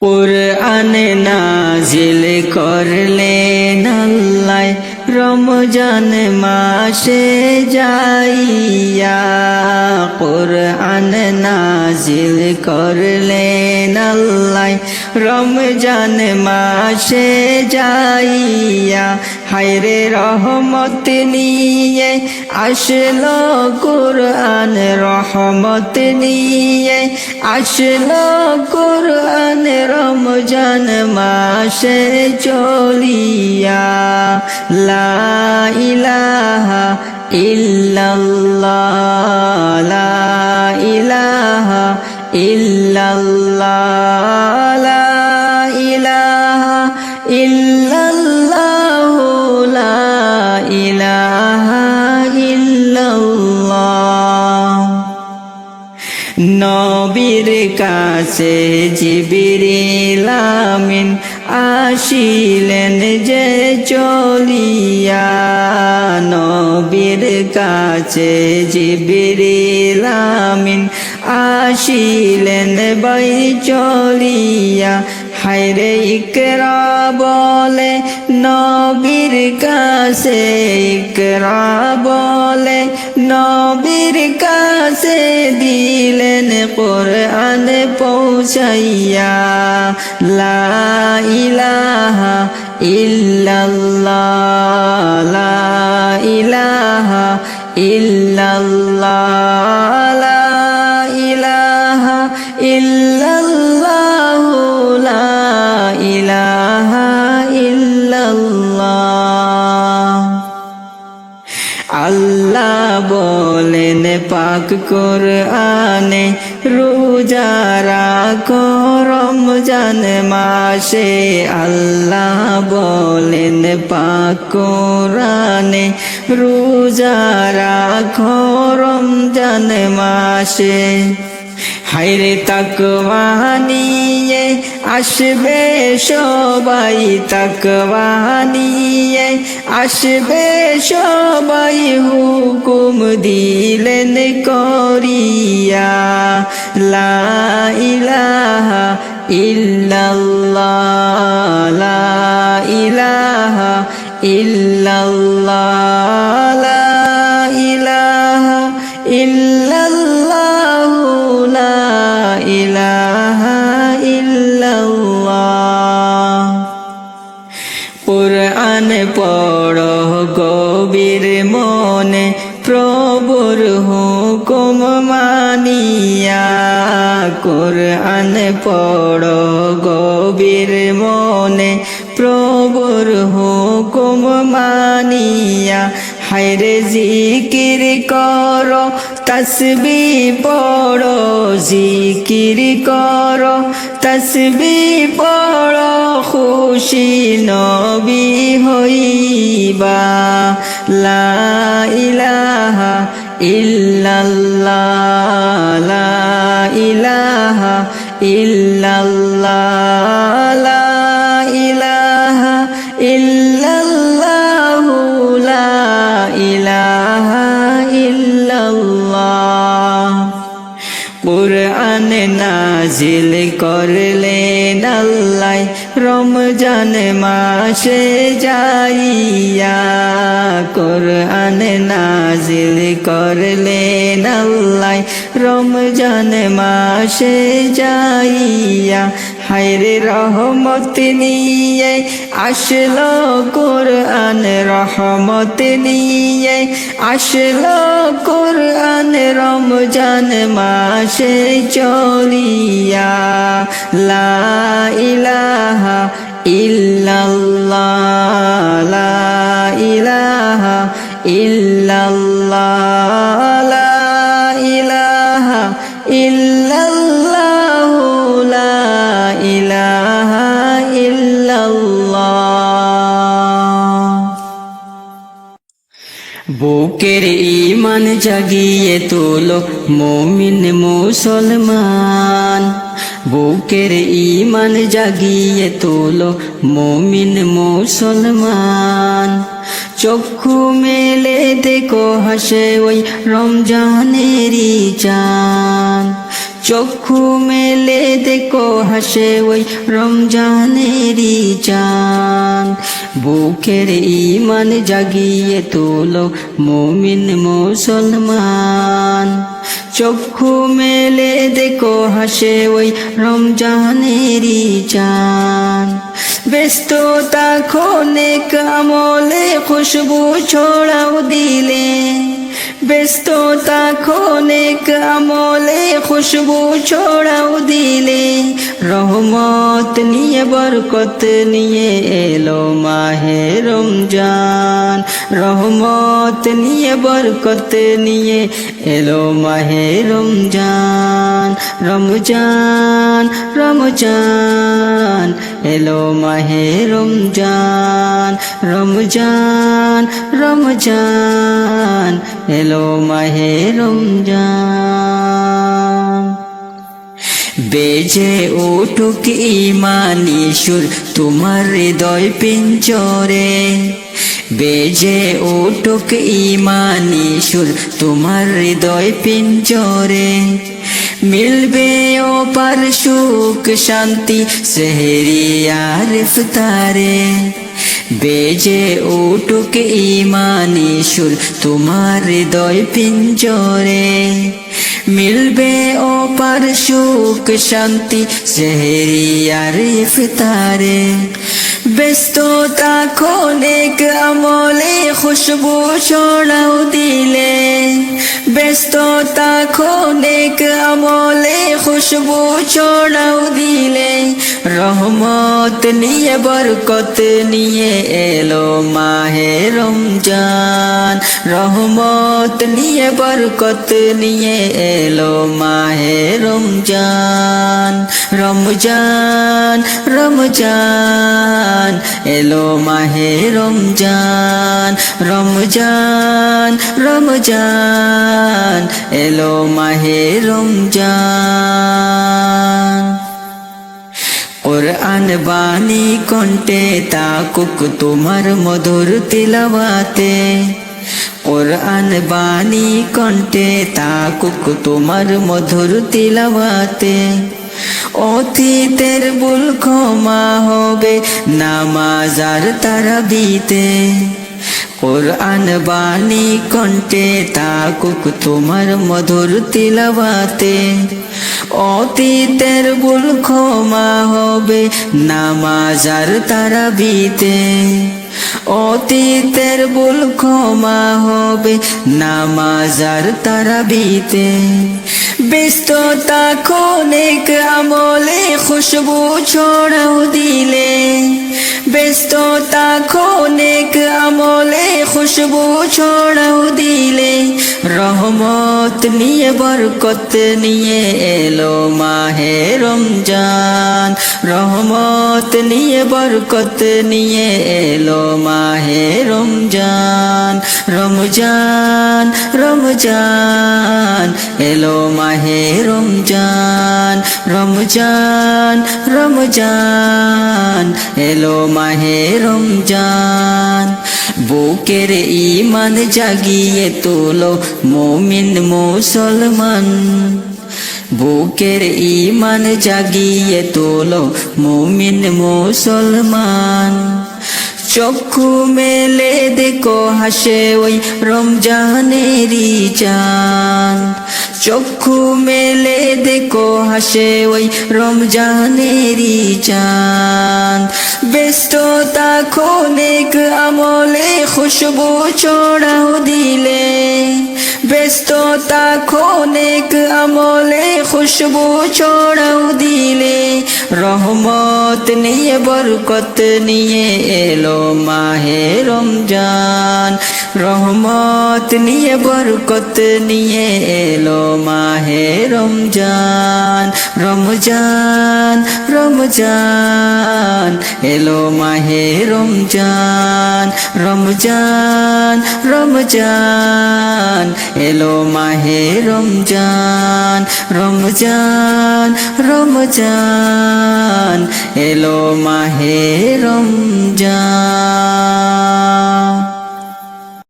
কুরআন নাজিল করলেন আল্লাহ রমজান মাসে যাইয়া। কুরআন নাজিল করলেন আল্লাহ রমজান মাসে যাইয়া। হায়রে রহমত নিয়ে আসলো কুরআন, রহমত নিয়ে আসলো কুরআন রমজান মাসে চলিয়া। লা ইলাহা ইল্লাল্লাহ, লা ইলাহা ইল্লাল্লাহ, লা ইলাহা ইল্লাল্লাহ, লা ইলাহা ইল্লাল্লাহ। নবীর কাছে জিবরিল আমিন আসিলেন যে চলিয়া। নবীর কাছে জিবরিল আমিন আসিলেন বই চলিয়া। হায়রে ইকরা বলে নবীর কাছে, ইকরা বলে নবীর কাছে দিলেন কুরআন পৌঁছাইয়া। লা ইলাহা ইল্লাল্লাহ, লা ইলাহা ইল্লাল্লাহ, লা ইলাহা ইল্লাল্লাহ, লা ইলাহা ইল্লাল্লাহ। আল্লাহ বলেন পাক কুরআনে, রোজা রাখো রমজান মাসে। আল্লাহ বলেন পাক কুরআনে, রোজা রাখো রমজান মাসে। হায়রে তাকওয়া নিয়ে আসবে সবাই, তাকওয়া নিয়ে আসবে সবাই হুকুম দিলেন করিয়া। লা ইলাহা ইল্লাল্লাহ, লা ইলাহা ইল্লাল্লাহ, লা ইলাহা ইল্লাল্লাহ, লা ইলাহা ইল্লাল্লাহ। কুরআন পড়ো গভীর মনে, প্রভুর হুকুম মানিয়া। কুরআন পড়ো গভীর মনে, প্রভুর হুকুম মানিয়া। হায়রে জিকির করো তসবিহ পড়ো, জিকির করো তসবিহ পড়ো, খুশি নবী হইবা। লা ইলাহা ইল্লাল্লাহ, লা ইলাহা ইল্লাল্লাহ, লা ইলাহা ইল্লাল্লাহ, লা ইলাহা ইল্লাল্লাহ। কুরআন নাজিল করলেন আল্লাহ রমজান মাসে যাইয়া। কুরআন নাজিল করলেন আল্লাহ রমজান মাসে যাইয়া। হায়রে রহমত নিয়ে আসলো কুরআন, রহমত নিয়ে আসলো কুরআন রমজান মাসে চলিয়া। লা ইলাহা ইল্লাল্লাহ, লা ইলাহা ইল্লাল্লাহ, লা ইলাহা ইল্লাল্লাহ, লা ইলাহা ইল্লাল্লাহ। বুকের ঈমান জাগিয়ে তোলো মুমিন মুসলমান, বুকের ঈমান জাগিয়ে তোলো মুমিন মুসলমান। চক্ষু মেলে দেখো হাসে ওই রমজানেরই চাঁদ, চক্ষু মেলে দেখো হাসে ওই রমজানেরই চাঁদ। বুকের ঈমান জাগিয়ে তোলো মুমিন মুসলমান। চক্ষু মেলে দেখো হাসে ওই রমজানেরই চাঁদ। ব্যস্ততা নেক আমলে খুশবু ছড়াও দিলে। ব্যস্ততা নেক আমলে খুশবু ছড়াও দিলে। রহমত নিয়ে বরকত নিয়ে এলো মাহে রমজান। রহমত নিয়ে বরকত নিয়ে এলো মাহে রমজান। রমজান রমজান এলো মাহে রমজান। রমজান রমজান এলো মাহে রমজান। বেজে উঠুক ঈমানি সুর তোমার হৃদয় পিঞ্জরে। বেজে উঠুক ঈমানি সুর তোমার হৃদয় পিঞ্জরে। মিলবে অপার সুখ শান্তি সেহরি আর ইফতারে। বেজে উঠুক ঈমানি সুর তোমার হৃদয় পিঞ্জরে। মিলবে অপার সুখ শান্তি সেহরি আর ইফতারে। ব্যস্ততা নেক আমলে খুশবু ছড়াও দিলে। ব্যস্ততা নেক আমলে খুশবু ছড়াও দিলে। রহমত নিয়ে বরকত নিয়ে এলো মাহে রমজান। রহমত নিয়ে বরকত নিয়ে এলো মাহে রমজান। রমজান রমজান এলো মাহে রমজান। রমজান রমজান এলো মাহে রমজান। কুরআন বাণী কণ্ঠে তাকুক তোমার মধুর তিলাওয়াতে। কুরআন বাণী কণ্ঠে তাকুক তোমার মধুর তিলাওয়াতে। অতীতের ভুল ক্ষমা হবে নামাজ আর তারাবিতে। কুরআন বাণী কণ্ঠে তাকুক তোমার মধুর তিলাওয়াতে। অতীতের ভুল ক্ষমা হবে নামাজ আর তারাবিতে। অতীতের ভুল ক্ষমা হবে নামাজ আর তারাবিতে। ব্যস্ততা নেক আমলে খুশবু ছড়াও দিলে। ব্যস্ততা নেক আমলে খুশবু ছড়াও দিলে। রহমত নিয়ে বরকত নিয়ে এলো মাহে রমজান। রহমত নিয়ে বরকত নিয়ে এলো মাহে রমজান। রমজান রমজান এলো মাহে রমজান। রমজান রমজান এলো মাহে রমজান। বুকের ঈমান জাগিয়ে তোলো মুমিন মুসলমান। বুকের ঈমান জাগিয়ে তোলো মুমিন মুসলমান। চক্ষু মেলে দেখো হাসে ওই রমজানেরই চাঁদ। চক্ষু মেলে দেখো হাসে ওই রমজানেরই চাঁদ। ব্যস্ততা নেক আমলে খুশবু ছড়াও দিলে। ব্যস্ততা নেক আমলে খুশবু ছড়াও দিলে। রহমত নিয়ে বরকত নিয়ে এলো মাহে রমজান। রহমত নিয়ে বরকত নিয়ে এলো মাহে রমজান। রমজান রমজান এলো মাহে রমজান। রমজান রমজান এলো মাহে রমজান। রমজান রমজান এলো মাহে রমজান।